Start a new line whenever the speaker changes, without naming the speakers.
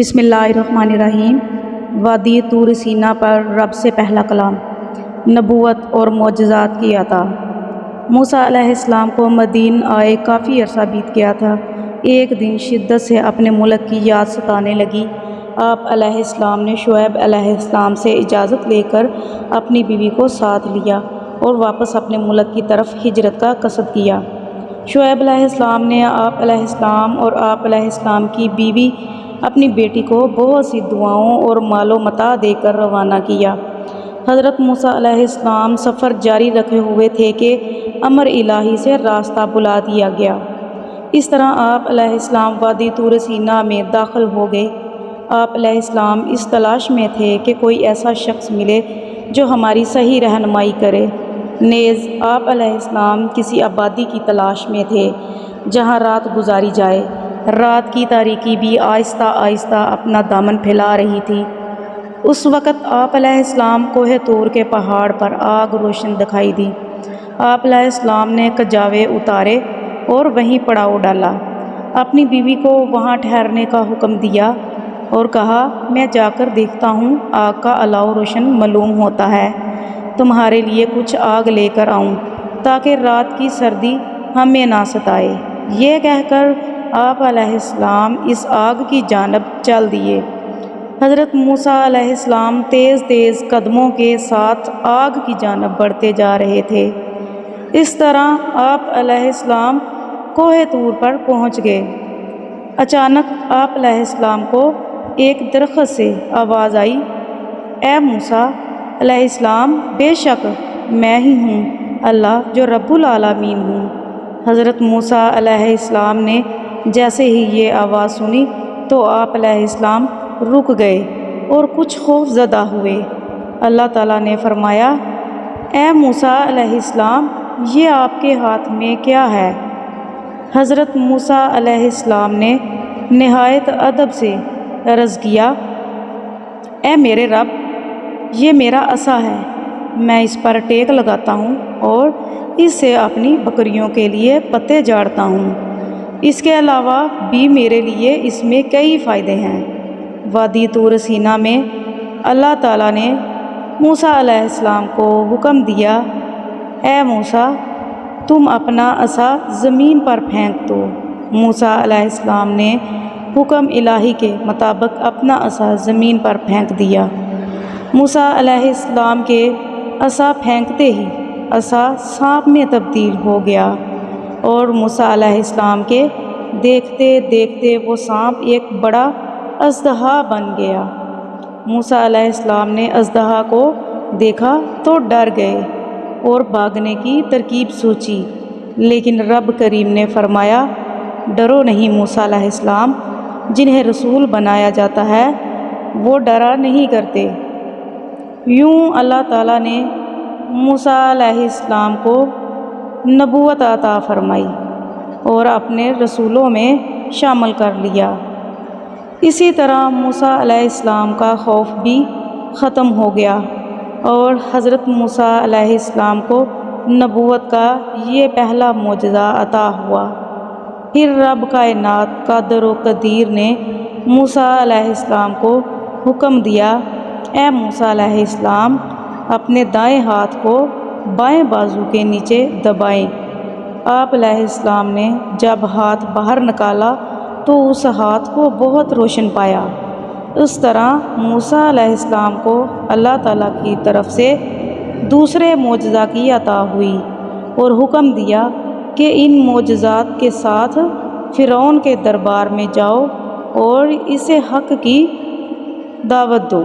بسم اللہ الرحمن الرحیم۔ وادی طور سینا پر رب سے پہلا کلام، نبوت اور معجزات کی عطا۔ موسیٰ علیہ السلام کو مدین آئے کافی عرصہ بیت گیا تھا۔ ایک دن شدت سے اپنے ملک کی یاد ستانے لگی۔ آپ علیہ السلام نے شعیب علیہ السلام سے اجازت لے کر اپنی بیوی کو ساتھ لیا اور واپس اپنے ملک کی طرف ہجرت کا قصد کیا۔ شعیب علیہ السلام نے آپ علیہ السلام اور آپ علیہ السلام کی بیوی اپنی بیٹی کو بہت سی دعاؤں اور مال و متاع دے کر روانہ کیا۔ حضرت موسیٰ علیہ السلام سفر جاری رکھے ہوئے تھے کہ امر الہی سے راستہ بلا دیا گیا۔ اس طرح آپ علیہ السلام وادی طور سینا میں داخل ہو گئے۔ آپ علیہ السلام اس تلاش میں تھے کہ کوئی ایسا شخص ملے جو ہماری صحیح رہنمائی کرے۔ نیز آپ علیہ السلام کسی آبادی کی تلاش میں تھے جہاں رات گزاری جائے۔ رات کی تاریکی بھی آہستہ آہستہ اپنا دامن پھیلا رہی تھی۔ اس وقت آپ علیہ السلام کوہ طور کے پہاڑ پر آگ روشن دکھائی دی۔ آپ علیہ السلام نے کجاوے اتارے اور وہیں پڑاؤ ڈالا۔ اپنی بیوی کو وہاں ٹھہرنے کا حکم دیا اور کہا، میں جا کر دیکھتا ہوں آگ کا الاؤ روشن معلوم ہوتا ہے، تمہارے لیے کچھ آگ لے کر آؤں تاکہ رات کی سردی ہمیں نہ ستائے۔ یہ کہہ کر آپ علیہ السلام اس آگ کی جانب چل دیے۔ حضرت موسیٰ علیہ السلام تیز تیز قدموں کے ساتھ آگ کی جانب بڑھتے جا رہے تھے۔ اس طرح آپ علیہ السلام کوہ طور پر پہنچ گئے۔ اچانک آپ علیہ السلام کو ایک درخت سے آواز آئی، اے موسیٰ علیہ السلام، بے شک میں ہی ہوں اللہ جو رب العالمین ہوں۔ حضرت موسیٰ علیہ السلام نے جیسے ہی یہ آواز سنی تو آپ علیہ السلام رک گئے اور کچھ خوف زدہ ہوئے۔ اللہ تعالیٰ نے فرمایا، اے موسیٰ علیہ السلام، یہ آپ کے ہاتھ میں کیا ہے؟ حضرت موسیٰ علیہ السلام نے نہایت ادب سے عرض کیا، اے میرے رب، یہ میرا عصا ہے، میں اس پر ٹیک لگاتا ہوں اور اس سے اپنی بکریوں کے لیے پتے جاڑتا ہوں۔ اس کے علاوہ بھی میرے لیے اس میں کئی فائدے ہیں۔ وادی طور سینا میں اللہ تعالیٰ نے موسیٰ علیہ السلام کو حکم دیا، اے موسیٰ، تم اپنا عصا زمین پر پھینک دو۔ موسیٰ علیہ السلام نے حکم الہی کے مطابق اپنا عصا زمین پر پھینک دیا۔ موسیٰ علیہ السلام کے عصا پھینکتے ہی عصا سانپ میں تبدیل ہو گیا اور موسیٰ علیہ السلام کے دیکھتے دیکھتے وہ سانپ ایک بڑا اژدہا بن گیا۔ موسیٰ علیہ السلام نے اژدہا کو دیکھا تو ڈر گئے اور بھاگنے کی ترکیب سوچی، لیکن رب کریم نے فرمایا، ڈرو نہیں موسیٰ علیہ السلام، جنہیں رسول بنایا جاتا ہے وہ ڈرا نہیں کرتے۔ یوں اللہ تعالیٰ نے موسیٰ علیہ السلام کو نبوت عطا فرمائی اور اپنے رسولوں میں شامل کر لیا۔ اسی طرح موسیٰ علیہ السلام کا خوف بھی ختم ہو گیا اور حضرت موسیٰ علیہ السلام کو نبوت کا یہ پہلا معجزہ عطا ہوا۔ پھر رب کائنات قادر و قدیر نے موسیٰ علیہ السلام کو حکم دیا، اے موسیٰ علیہ السلام، اپنے دائیں ہاتھ کو بائیں بازو کے نیچے دبائیں۔ آپ علیہ السلام نے جب ہاتھ باہر نکالا تو اس ہاتھ کو بہت روشن پایا۔ اس طرح موسیٰ علیہ السلام کو اللہ تعالیٰ کی طرف سے دوسرے معجزہ کی عطا ہوئی اور حکم دیا کہ ان معجزات کے ساتھ فرعون کے دربار میں جاؤ اور اسے حق کی دعوت دو۔